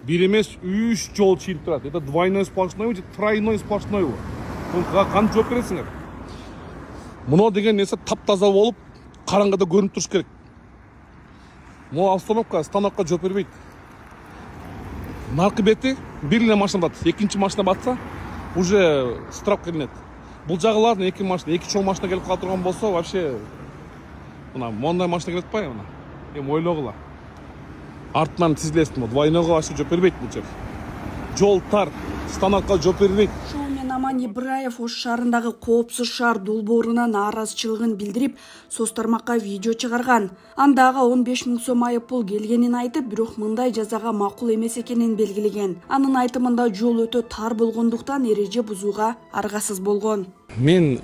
бир эмес 3 жол чийилип турат. Это двойной сплошной же, тройной сплошной бу. Буга кантип жооп бересиңер? Мына деген нерсе таптаза болуп, караңгыда көрүнүп туруш керек. Могу остановка, станокко жооп бербейт. Наркы бети бир эле машина батат. Экинчи машина батса, уже штраф келинет. Бул жагылардын эки машина, эки чоң машина келип кала турган болсо, вообще мына мондай машина келип атпайбы мына. Эми ойлогула. Артынан тизилесиң, двойнойго вообще жооп бербейт бул жер. Жол тар, станокко жооп бербейт. Аман Ибраев Ош шаарындагы коопсуз шаар долбооруна нааразычылыгын билдирип, соц тармакка видео чыгарган. Андагы 15 000 сом айыппул келгенин айтып, бирок мындай жазага макул эмес экенин белгилеген. Анын айтымында жол өтө тар болгондуктан эреже бузууга аргасыз болгон. Мен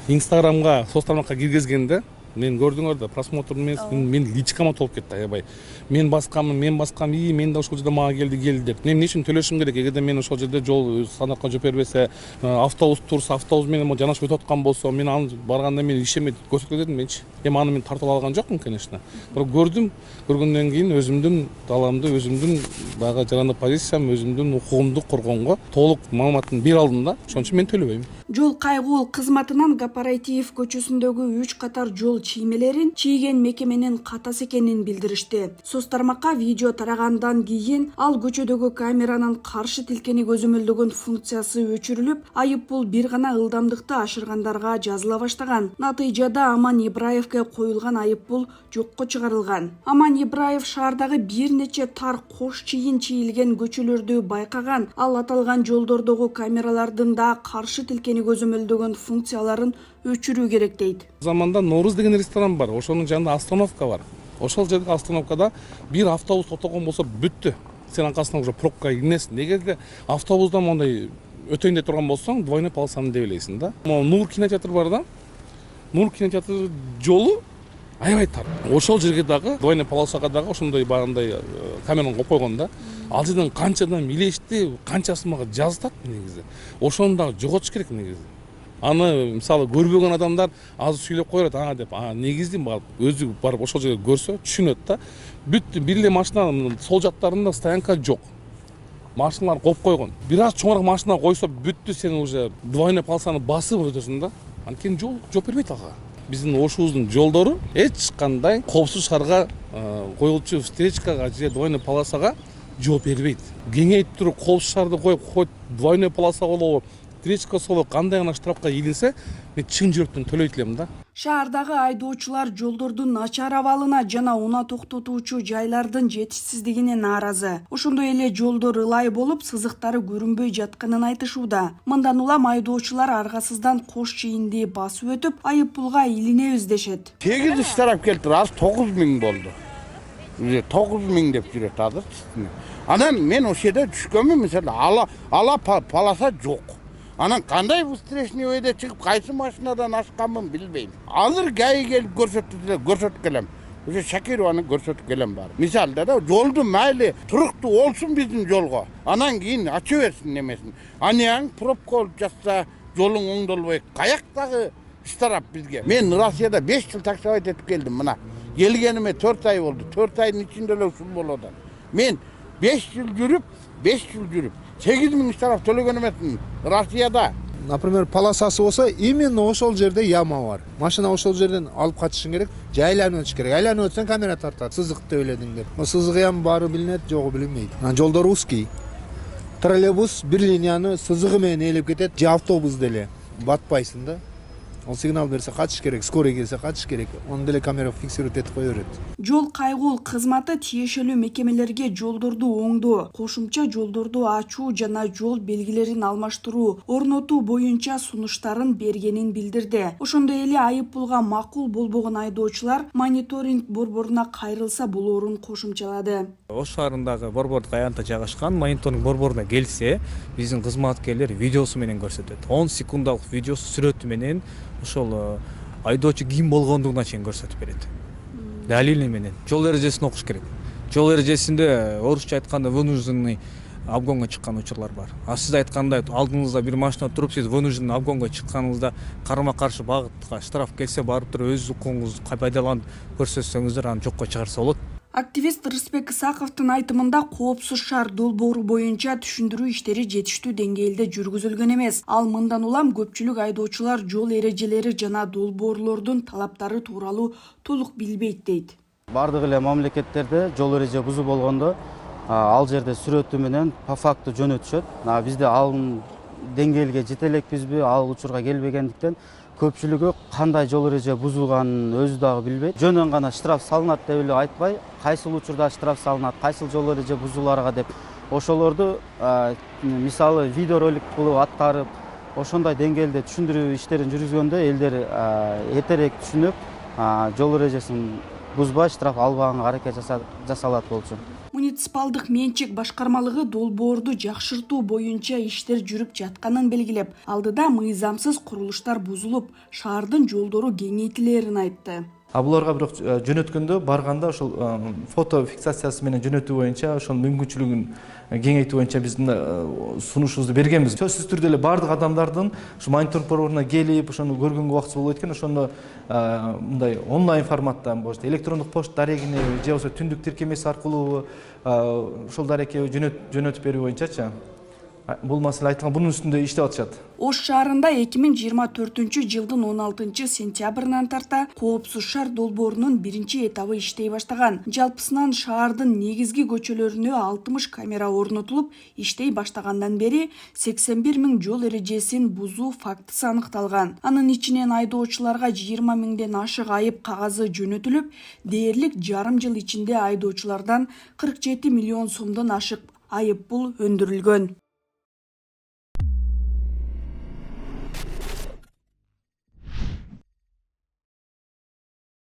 Инстаграмга, соц тармакка киргизгенде мен көрдүңөр да, просмотр эмес, мен личкама толуп кетти аябай. Мен баскам, мен да ошол жерде мага келди деп. Мен эмне үчүн төлөшүм керек? Эгерде мен ошол жерде жол станокко жооп бербесе, автобус турса, автобус менен жанашып өтүп аткан болсо, мен аны барганда мен ишеме көрсөткөн дедим менчи. Эми аны мен тартып алган жокмун, конечно. Бирок көргөндөн кийин өзүмдүн даламды, өзүмдүн дагы жарандык позициям, өзүмдүн укугумду коргонго толук маалыматын бере алдым да. Ошон үчүн мен төлөбөйм. Жол кайгуул кызматынан Гапаратиев көчөсүндөгү 3 катар жол чиймелерин чийген мекеменин катасы экенин билдиришти. Соц тармакка видео тарагандан кийин ал көчөдөгү камеранын каршы тилкени көзөмөлдөгөн функциясы өчүрүлүп, айыппул бир гана ылдамдыкты ашыргандарга жазыла баштаган. Натыйжада Аман Ибраевге коюлган айыппул жокко чыгарылган. Аман Ибраев шаардагы бир нече тар кош чийин чийилген көчөлөрдү байкаган. Ал аталган жолдордогу камералардын да каршы тилкени көзөмөлдөгөн функцияларын өчүрүү керек дейт. Заманда Норuz деген ресторан бар, ошонун жанында остановка бар. Ошол жердеги остановкада бир автобус токтогон болсо бүттү. Сен анкасынан уже пробкага киресиң. Эгерде автобустан мондай өтөйүн деп турган болсоң, двойной полосаны деп элейсиң да. Нур кинотеатр бар да. Нур кинотеатр жолу аябай тар. Ошол жерге дагы двойной полосага дагы ошондой багындай камераны коюп койгон да. Ал жерден канчадан милешти, канчасы мага жазылат негизи. Ошону дагы жоготуш керек негизи. Аны мисалы көрбөгөн адамдар азыр сүйлөп коёрат, деп, негизи өзү барып ошол жерге көрсө түшүнөт да. Бүттү, бир эле машина сол жактарында стоянка жок. Машиналар коюп койгон. Бир аз чоңураак машина койсо бүттү, сен уже двойной полосаны басып өтөсүң да. Анткени жол жооп бербейт ага. Биздин Ошубуздун жолдору эч кандай коопсуз шаарга коюлчу встречкага же двойной полосага жооп бербейт. Кеңейип туруп коопсуз шаарды коюп, двойной полоса болобу, встречка болобу, кандай гана штрафка ийилсе, мен чын жүрөктөн төлөйт элем да. Шаардагы айдоочулар жолдордун начар абалына жана унаа токтотуучу жайлардын жетишсиздигине нааразы. Ошондой эле жолдор ылай болуп, сызыктары көрүнбөй жатканын айтышууда. Мындан улам айдоочулар аргасыздан кош чийинди басып өтүп, айыппулга илинебиз дешет. 8 штраф келтир, аз 9000 болду. 9000 деп жүрөт азыр. Анан мен ошол жерде түшкөнмүн, мисалы ала полоса жок. Анан кандай встречный өйдө чыгып, кайсы машинадан ашканмын билбейм. Азыр ГАИ келип көрсөтүп келем. Уже Шакированы көрсөтүп келем бар. Мисалда да жолду майли туруктуу болсун биздин жолго. Анан кийин ача берсин немесин. Анияң пробка болуп жатса, жолуң оңдолбой, каяктагы штраф бизге. Мен Россияда 5 жыл таксовать этип келдим мына. Келгениме 4 ай болду. 4 айдын ичинде эле ушул болду. Мен 5 жыл жүрүп, 8000 штраф төлөгөн эмесмин Россияда. Например, полосасы болсо, именно ошол жерде яма бар. Машина ошол жерден алып качышың керек, же айланып өтүш керек. Айланып өтсөң камера тартат. Сызык деп эледиңдер. Сызыгы ям бары билинет, жогу билинбейт. Жолдор узкий. Троллейбус бир линияны сызыгы менен ээлеп кетет, же автобус деле батпайсың да. Ол сигнал берсе качыш керек, скорый келсе качыш керек. Onu деле камера фиксировать этип кое берет. Жол кайгуул кызматы тиешелүү мекемелерге жолдорду оңдоо, кошумча жолдорду ачуу жана жол белгилерин алмаштыруу, орнотуу боюнча сунуштарын бергенин билдирди. Ошондой эле айыппулга макул болбогон айдоочулар мониторинг борборуна кайрылса болоорун кошумчалады. Ош шаарындагы борбордук аянтта жайгашкан мониторинг борборуна келсе, биздин кызматкерлер видеосу менен көрсөтөт. 10 секундалык видеосу сүрөтү менен ошол айдоочу ким болгондугуна чейин көрсөтүп берет. Далили менен. Жол эрежесин окуш керек. Жол эрежесинде орусча айтканда вынужденный обгонго чыккан учурлар бар. А сиз айткандай алдыңызда бир машина туруп, сиз вынужденный обгонго чыкканыңызда карама-каршы багытка штраф келсе, барып туруп өз укугуңузду пайдаланып көрсөтсөңүздөр, аны жокко чыгарса болот. Активист Рысбек Исаковдун айтымында коопсуз шаар долбоору боюнча түшүндүрүү иштери жетиштүү деңгээлде жүргүзүлгөн эмес. Ал мындан улам көпчүлүк айдоочулар жол эрежелери жана долбоорлордун талаптары тууралуу толук билбейт дейт. Бардык эле мамлекеттерде жол эреже бузуу болгондо ал жерде сүрөтү менен по факту жөнөтүшөт. Бизде ал деңгээлге жете элекпизби, ал учурга келбегендиктен көпчүлүгү кандай жол эреже бузулганын өзү дагы билбейт. Жөнөн гана штраф салынат деп эле айтпай, кайсыл учурда штраф салынат, кайсыл жол эреже бузууларга деп ошолорду мисалы видеоролик кылып аттарып, ошондой деңгээлде түшүндүрүү иштерин жүргүзгөндө элдер эртерээк түшүнүп, жол эрежесин бузбай штраф албаганга аракет жасалат болчу. Муниципалдык менчик башкармалыгы долбоорду жакшыртуу боюнча иштер жүрүп жатканын белгилеп, алдыда мыйзамсыз курулуштар бузулуп, шаардын жолдору кеңейтилерин айтты. Буларга бирок жөнөткөндө барганда ошол фото фиксациясы менен жөнөтүү боюнча ошонун мүмкүнчүлүгүн кеңейтүү боюнча биздин сунушубузду бергенбиз. Сөзсүз түрдө эле бардык адамдардын ушу мониторинг борборуна келип, ошону көргөнгө убактысы болбойт экен, ошондо мындай онлайн форматта, может, электрондук почта дарегине же болбосо түндүк тиркемеси аркылуу ошол дарекке жөнөтүп берүү боюнчачы бул маселе айтылган, бунун үстүндө иштеп атышат. Ош шаарында 2024-жылдын 16-сентябрынан тарта коопсуз шаар долбоорунун биринчи этабы иштей баштаган. Жалпысынан шаардын негизги көчөлөрүнө 60 камера орнотулуп, иштей баштагандан бери 81 000 жол эрежесин бузуу фактысы аныкталган. Анын ичинен айдоочуларга 20 000ден ашык айып кагазы жөнөтүлүп, дээрлик жарым жыл ичинде айдоочулардан 47 миллион сомдон ашык айып пул өндүрүлгөн.